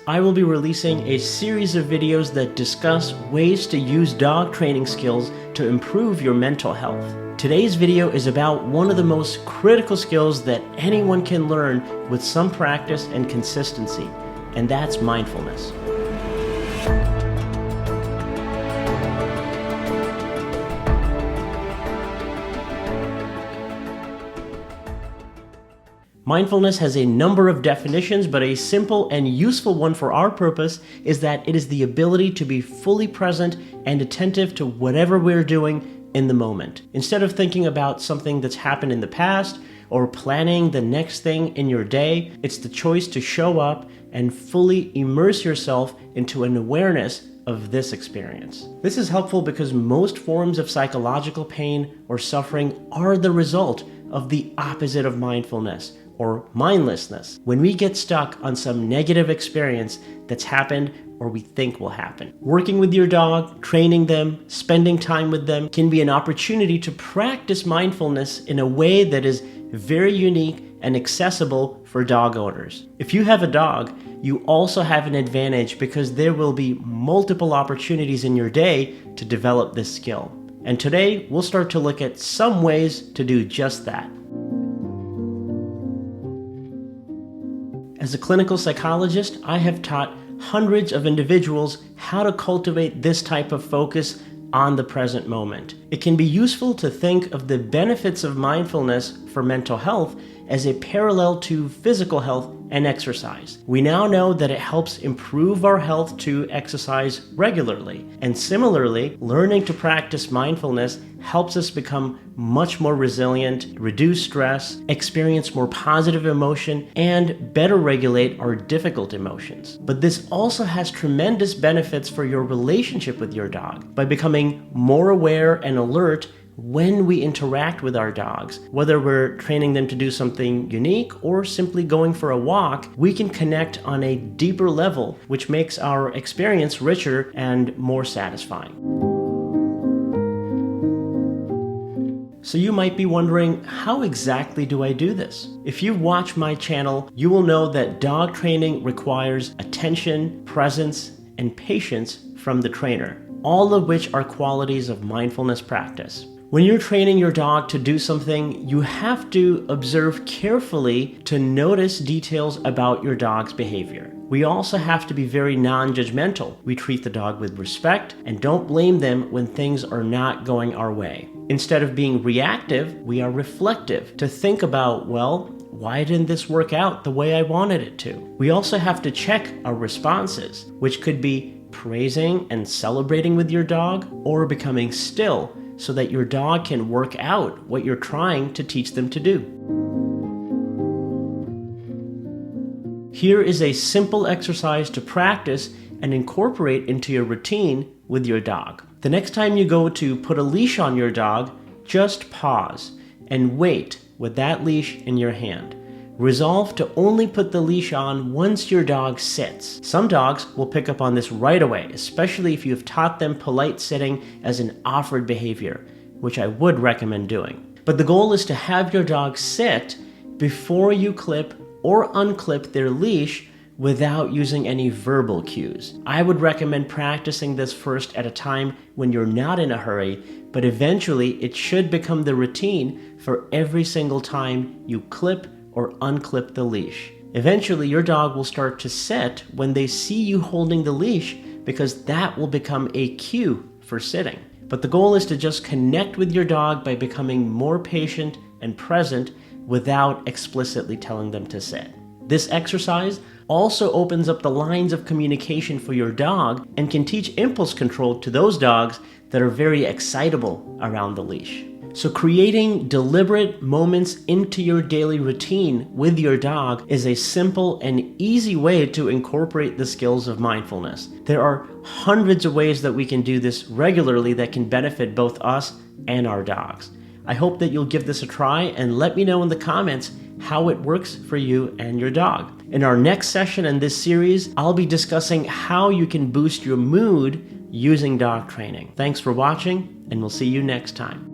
I will be releasing a series of videos that discuss ways to use dog training skills to improve your mental health. Today's video is about one of the most critical skills that anyone can learn with some practice and consistency, and that's mindfulness. Mindfulness has a number of definitions, but a simple and useful one for our purpose is that it is the ability to be fully present and attentive to whatever we're doing in the moment. Instead of thinking about something that's happened in the past or planning the next thing in your day, it's the choice to show up and fully immerse yourself into an awareness of this experience. This is helpful because most forms of psychological pain or suffering are the result of the opposite of mindfulness, or mindlessness, when we get stuck on some negative experience that's happened or we think will happen. Working with your dog, training them, spending time with them can be an opportunity to practice mindfulness in a way that is very unique and accessible for dog owners. If you have a dog, you also have an advantage because there will be multiple opportunities in your day to develop this skill. And today, we'll start to look at some ways to do just that. As a clinical psychologist, I have taught hundreds of individuals how to cultivate this type of focus on the present moment. It can be useful to think of the benefits of mindfulness for mental health as a parallel to physical health and exercise. We now know that it helps improve our health to exercise regularly. And similarly, learning to practice mindfulness helps us become much more resilient, reduce stress, experience more positive emotion, and better regulate our difficult emotions. But this also has tremendous benefits for your relationship with your dog. By becoming more aware and alert when we interact with our dogs, whether we're training them to do something unique or simply going for a walk, we can connect on a deeper level, which makes our experience richer and more satisfying. So you might be wondering, how exactly do I do this? If you've watched my channel, you will know that dog training requires attention, presence, and patience from the trainer, all of which are qualities of mindfulness practice. When you're training your dog to do something, you have to observe carefully to notice details about your dog's behavior. We also have to be very non-judgmental. We treat the dog with respect and don't blame them when things are not going our way. Instead of being reactive, we are reflective to think about, well, why didn't this work out the way I wanted it to? We also have to check our responses, which could be praising and celebrating with your dog or becoming still so that your dog can work out what you're trying to teach them to do. Here is a simple exercise to practice and incorporate into your routine with your dog. The next time you go to put a leash on your dog, just pause and wait with that leash in your hand. Resolve to only put the leash on once your dog sits. Some dogs will pick up on this right away, especially if you've taught them polite sitting as an offered behavior, which I would recommend doing. But the goal is to have your dog sit before you clip or unclip their leash without using any verbal cues. I would recommend practicing this first at a time when you're not in a hurry, but eventually it should become the routine for every single time you clip or unclip the leash. Eventually, your dog will start to sit when they see you holding the leash because that will become a cue for sitting. But the goal is to just connect with your dog by becoming more patient and present without explicitly telling them to sit. This exercise also opens up the lines of communication for your dog and can teach impulse control to those dogs that are very excitable around the leash. So creating deliberate moments into your daily routine with your dog is a simple and easy way to incorporate the skills of mindfulness. There are hundreds of ways that we can do this regularly that can benefit both us and our dogs. I hope that you'll give this a try and let me know in the comments how it works for you and your dog. In our next session in this series, I'll be discussing how you can boost your mood using dog training. Thanks for watching, and we'll see you next time.